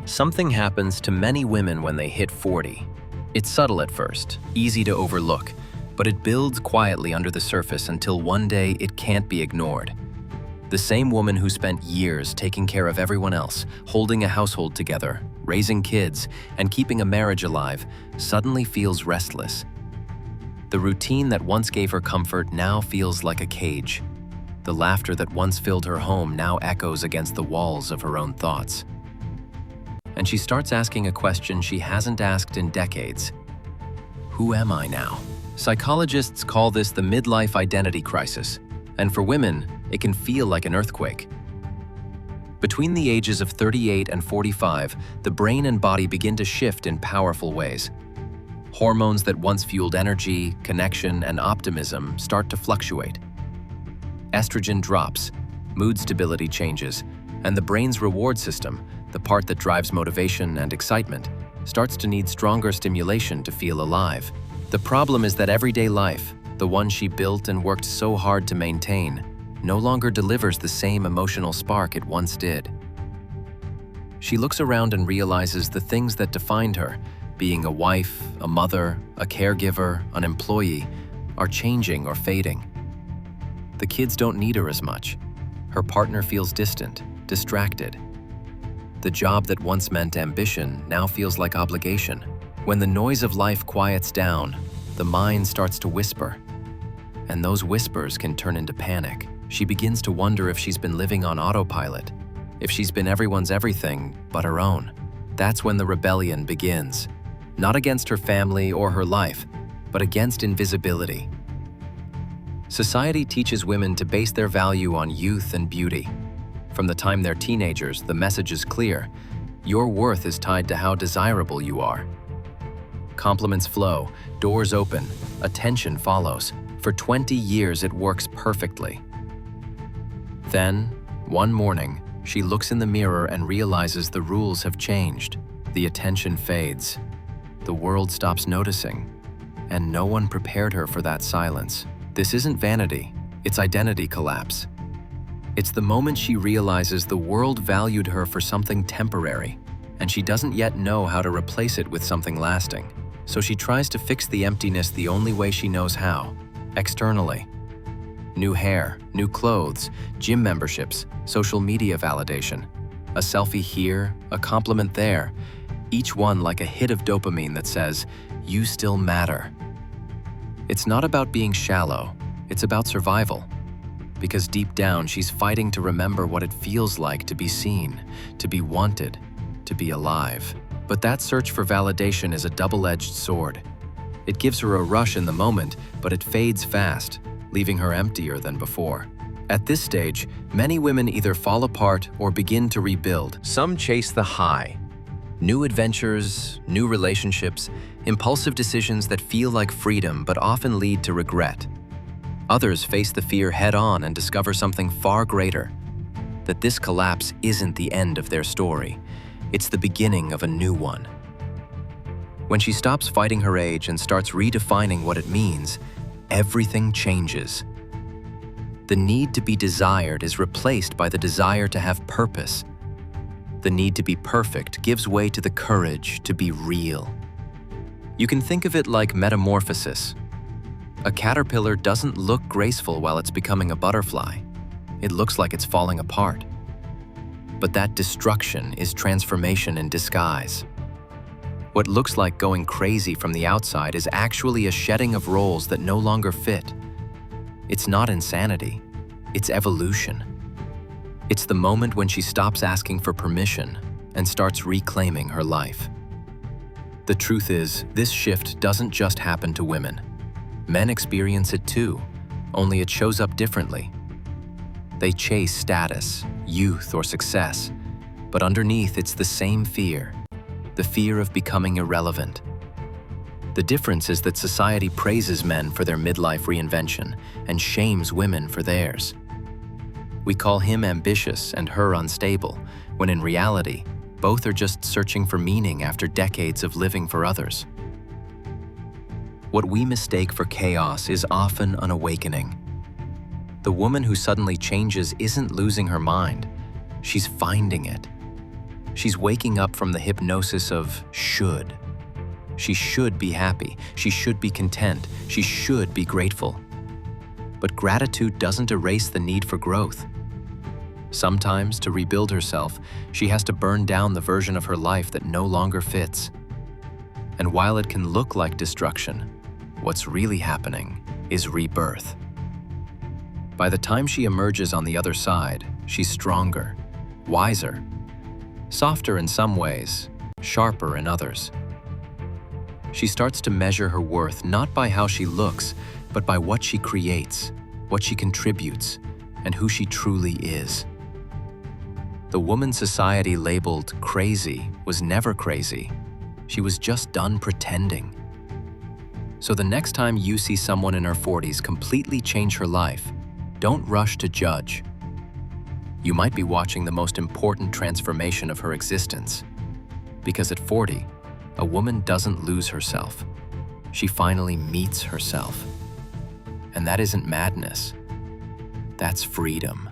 Something happens to many women when they hit 40. It's subtle at first, easy to overlook, but it builds quietly under the surface until one day it can't be ignored. The same woman who spent years taking care of everyone else, holding a household together, raising kids, and keeping a marriage alive, suddenly feels restless. The routine that once gave her comfort now feels like a cage. The laughter that once filled her home now echoes against the walls of her own thoughts. And she starts asking a question she hasn't asked in decades. Who am I now? Psychologists call this the midlife identity crisis, and for women, it can feel like an earthquake. Between the ages of 38 and 45, the brain and body begin to shift in powerful ways. Hormones that once fueled energy, connection, and optimism start to fluctuate. Estrogen drops, mood stability changes, and the brain's reward system, the part that drives motivation and excitement, starts to need stronger stimulation to feel alive. The problem is that everyday life, the one she built and worked so hard to maintain, no longer delivers the same emotional spark it once did. She looks around and realizes the things that defined her, being a wife, a mother, a caregiver, an employee, are changing or fading. The kids don't need her as much. Her partner feels distant, distracted. The job that once meant ambition now feels like obligation. When the noise of life quiets down, the mind starts to whisper. And those whispers can turn into panic. She begins to wonder if she's been living on autopilot, if she's been everyone's everything but her own. That's when the rebellion begins. Not against her family or her life, but against invisibility. Society teaches women to base their value on youth and beauty. From the time they're teenagers, the message is clear. Your worth is tied to how desirable you are. Compliments flow, doors open, attention follows. For 20 years, it works perfectly. Then, one morning, she looks in the mirror and realizes the rules have changed. The attention fades. The world stops noticing. And no one prepared her for that silence. This isn't vanity, it's identity collapse. It's the moment she realizes the world valued her for something temporary, and she doesn't yet know how to replace it with something lasting. So she tries to fix the emptiness the only way she knows how, externally. New hair, new clothes, gym memberships, social media validation. A selfie here, a compliment there, each one like a hit of dopamine that says, "You still matter." It's not about being shallow, it's about survival. Because deep down, she's fighting to remember what it feels like to be seen, to be wanted, to be alive. But that search for validation is a double-edged sword. It gives her a rush in the moment, but it fades fast, leaving her emptier than before. At this stage, many women either fall apart or begin to rebuild. Some chase the high. New adventures, new relationships, impulsive decisions that feel like freedom but often lead to regret. Others face the fear head-on and discover something far greater, that this collapse isn't the end of their story. It's the beginning of a new one. When she stops fighting her age and starts redefining what it means, everything changes. The need to be desired is replaced by the desire to have purpose. The need to be perfect gives way to the courage to be real. You can think of it like metamorphosis. A caterpillar doesn't look graceful while it's becoming a butterfly. It looks like it's falling apart. But that destruction is transformation in disguise. What looks like going crazy from the outside is actually a shedding of roles that no longer fit. It's not insanity, it's evolution. It's the moment when she stops asking for permission and starts reclaiming her life. The truth is, this shift doesn't just happen to women. Men experience it too, only it shows up differently. They chase status, youth, or success, but underneath it's the same fear, the fear of becoming irrelevant. The difference is that society praises men for their midlife reinvention and shames women for theirs. We call him ambitious and her unstable, when in reality, both are just searching for meaning after decades of living for others. What we mistake for chaos is often an awakening. The woman who suddenly changes isn't losing her mind, she's finding it. She's waking up from the hypnosis of should. She should be happy. She should be content. She should be grateful. But gratitude doesn't erase the need for growth. Sometimes, to rebuild herself, she has to burn down the version of her life that no longer fits. And while it can look like destruction, what's really happening is rebirth. By the time she emerges on the other side, she's stronger, wiser, softer in some ways, sharper in others. She starts to measure her worth not by how she looks, but by what she creates, what she contributes, and who she truly is. The woman society labeled crazy was never crazy. She was just done pretending. So the next time you see someone in her 40s completely change her life, don't rush to judge. You might be watching the most important transformation of her existence. Because at 40, a woman doesn't lose herself. She finally meets herself. And that isn't madness. That's freedom.